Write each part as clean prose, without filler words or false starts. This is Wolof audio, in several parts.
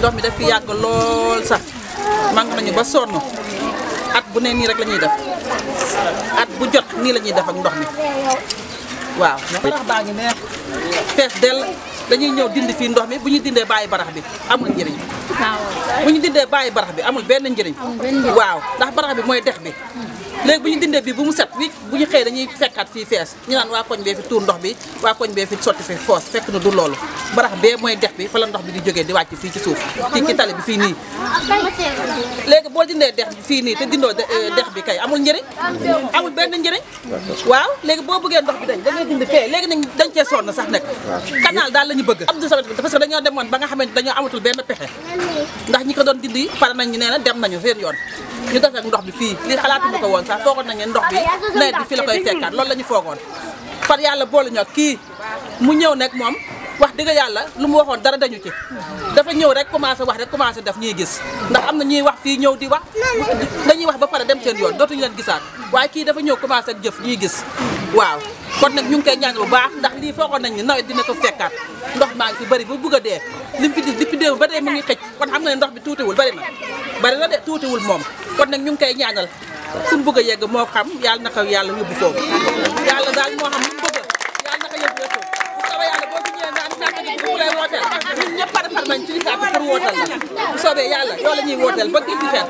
ndox mi daf fi yàgg lool sax manque nañu ba sonn at bu ne nii rek la ñuy def at bu jot nii la ñuy def ak ndox mi waaw. barax baa ngi neex fees dell dañuy ñëw dindi fii ndox mi bu ñu dindee bàyyi barax bi amul njëriñ. bu ñu dindee bàyyi barax bi amul benn njëriñ. waaw ndax barax bi mooy dex bi. léegi bu ñu dindee bi bu mu set wi bu ñu xëyee dañuy fekkaat fii fees ñu naan waa koñ bee fi tuur ndox bi waa koñ bee fi sotti fi foos fekk na du loolu barax bee mooy dex bi fa la ndox bi di jógee di wàcc fii ci suuf ci tali bi fii nii léegi boo dindee dex bi fii nii te dindoo dex bi kay amul njëriñ amul benn njëriñ waaw léegi boo bëggee ndox bi dañ ngay dindi fee léegi nañ dañ cee sonn sax nag canal daal la ñu bëgg Abdou Samad bi parce que dañoo demoon ba nga xamante dañoo amatul benn pexe ndax ñi ko doon dindi pare nañ ñu nee na dem nañu seen yoon ñu def ak ndox bi fii lii xalaatuñu ko woon sax foogoon nañu ndox bi nawet bi fii la koy fekkaat loolu la ñu foogoon far yàlla boole ñoo kii mu ñëw nag moom wax dëgg yàlla lu mu waxoon dara dañu ci dafa ñëw rek commencé wax rek commencé def ñuy gis ndax am na ñuy wax fii ñëw di wax dañuy wax ba pare dem seen yoon dootuñu leen gisaat waaye kii dafa ñëw commencé ak jëf ñuy gis waaw kon nag ñu ngi koy ñaan bu baax ndax lii foogoon nañ ni nawet dina ko fekkaat ndox maa ngi fi bëri ba bugg a dee li mu fi gis depuis démb ba dee mu ngi xëj kon xam nga ne ndox bi tuutiwul bëri na de tuutiwul moom kon nag ñu ngi koy ñaanal suñu bëgg a yegg moo xam yàlla na ko yàlla yóbbu foofu yàlla daal moo xam lu mu bëgg yàlla na ko yóbbu foofu bu soobee yàlla boo fi ñëwee naan carte gi bu lay wooteel ñun ñëpp pare nañ ci carte pour wooteel la bu soobee yàlla yow la ñuy wooteel ba gis di feet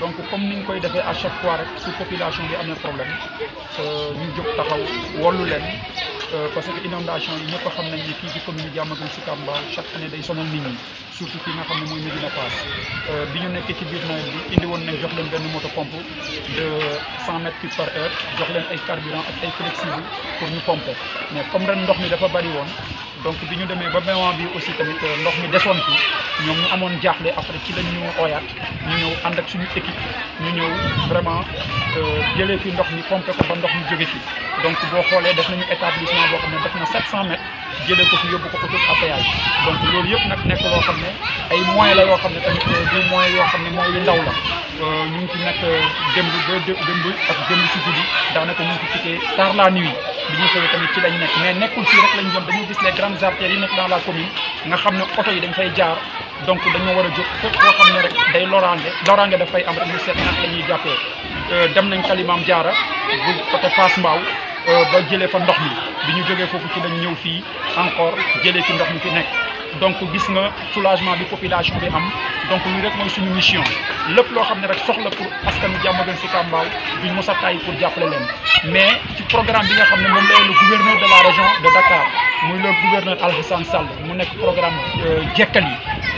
donc comme ni ñu koy defee à chaque fois rek su population bi amee problème ñu jóg taxaw wallu leen parce que inondation yi ñëpp xam nañ ni fii ci commune Diamaguène Sicap Mbao chaque année day sonal nit ñi surtout fi nga xam ne mooy Médina Fass bi ñu nekkee ci biir nawet bi indi woon nañ jox leen benn moto pompe de 100 mètres cubes par heure jox leen ay carburant ak ay flexible pour ñu pomper mais comme ren ndox mi dafa bari woon donc bi ñu demee ba moment bi aussi tamit ndox mi desoon fi ñoom ñu amoon jaaxle après ci lañ ñu ooyaat ñu ñëw ànd ak suñu équipe ñu ñëw vraiment jëlee fi ndox mi pomper ko ba ndox mi jóge fi donc boo xoolee def nañu établissement boo xam ne def na 700 mètres jëlee ko fi yóbbu ko autoroute à péage donc loolu yëpp nag nekk loo xam ne ay moyens la yoo xam ne tamit du moyens yoo xam ne mooy yu ndaw la ñu ngi ci nekk démb ak démb si guddi daanaka ñu ngi ci quitté tard la nuit bi ñu xëyee tamit ci lañ nekk mais nekkul fii rek lañ jëm dañu gis les grandes artères yi nekk dans la commune nga xam ne oto yi dañ fay jaar donc dañoo war a jóg fépp koo xam ne rek day loraange dafay am rek ñu seet nag la ñuy jàppee dem nañ Kalimam Diarra bu côté Fass Mbao ba jëlee fa ndox mi bi ñu jógee foofu ci lañ ñëw fii encore jëlee fi ndox mi fi nekk donc gis nga soulagement bi population bi am donc lii rek mooy suñu mission lépp loo xam ne rek soxla pour askanu Diamaguène Sicap Mbao duñ mos a tàyyi pour jàppale leen mais ci programme bi nga xam ne moom la le gouverneur de la région de Dakar muy le gouverneur Alhassane Sall mu nekk programme jekkali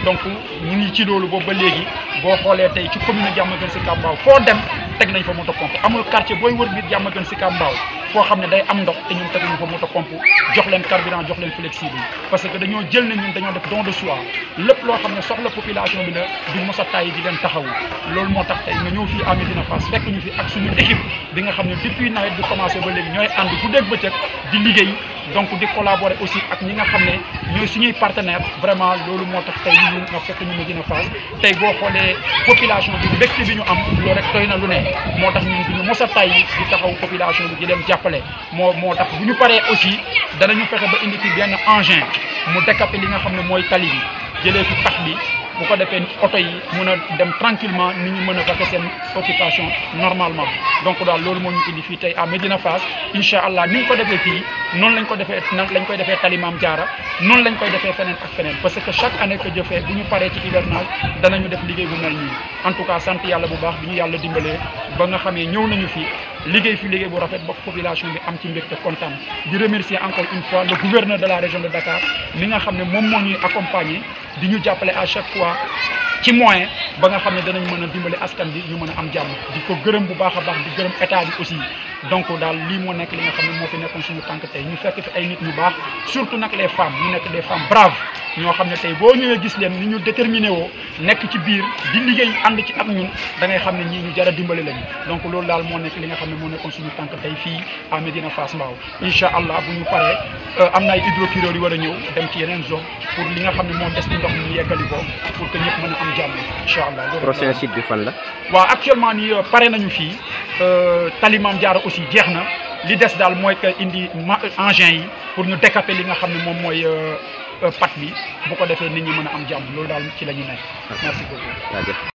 donc ñu ngi ci loolu boobu ba léegi boo xoolee tey ci commune Diamaguène Sicap Mbao foo dem teg nañ fa moto pompe amul quartier booy wër biir Diamaguène Sicap Mbao foo xam ne day am ndox te ñun teguñu fa moto pompe jox leen carburant jox leen flexible parce que dañoo jël ne ñun dañoo def don de soi lépp loo xam ne soxla population bi la duñ mos a tàyyi di leen taxawu loolu moo tax tey nga ñëw fii à Médina Fass fekk ñu fi ak suñu équipe bi nga xam ne depuis nawet bi commencé ba léegi ñooy ànd guddeeg bëccëg di liggéey donc di collaborer aussi ak ñi nga xam ne ñooy suñuy partenaire vraiment loolu moo tax tey ñu nga fekk ñu Médina Fass tey boo xoolee population bi mbégte bi ñu am loolu rek doy na lu ne moo tax ñun duñu mos a tàyyi di taxaw population bi di leen jàppale moo tax bu ñu paree aussi danañu fexe ba indi fi benn engin mu décaper li nga xam ne mooy tali bi jëlee fi pax bi bu ko defee oto yi mën a dem tranquillement nit ñi mën a vaquer seen occupation normalement donc daal loolu moo ñu indi fii tey à Médina Fass incha allah ni ñu ko defee fii noonu lañ koy defee Kalimam Diarra noonu lañ koy defee feneen ak feneen parce que chaque année que Dieu fait bu ñu paree ci hivernage danañu def liggéey bu mel nii en tout cas sant yàlla bu baax bi ñu yàlla dimbalee ba nga xamee ñëw nañu fi liggéey fi liggéey bu rafet ba population bi am ci mbégte kontaan di remercier encore une fois le gouverneur de la région de Dakar mi nga xam ne moom moo ñuy accompagner di ñu jàppale à chaque fois ci moyen ba nga xam ne danañ mën a dimbali askan bi ñu mën a am jàmm di ko gërëm bu baax a baax di gërëm état bi aussi donc daal lii moo nekk li nga xam ne moo fi nekkoon suñu tànk tey ñu fekk fi ay nit ñu baax surtout nag les femmes ñu nekk des femmes braves ñoo xam ne tey boo ñëwee gis leen ni ñu déterminé woo nekk ci biir di liggéey ànd ci ak ñun da ngay xam ne ñii ñu jar a dimbali lañu donc loolu daal moo nekk li nga xam ne moo nekkoon suñu tànk tey fii à Médina Fass Mbao incha allah bu ñu paree am na ay hydrocureurs yu war a ñëw dem ci yeneen zone pour li nga xam ne moo des ci ndox mi ñu yeggali ko pour que ñëpp mën a am jàmm incha allah. prochain site bi fan la. waaw actuellement nii pare nañu fii Kalimam Diarra aussi jeex na li des daal mooy que indi engin yi pour ñu décaper li nga xam ne moom mooy pat bi bu ko defee nit ñi mën a am jàmm loolu daal ci la ñu nekk. merci beaucoup.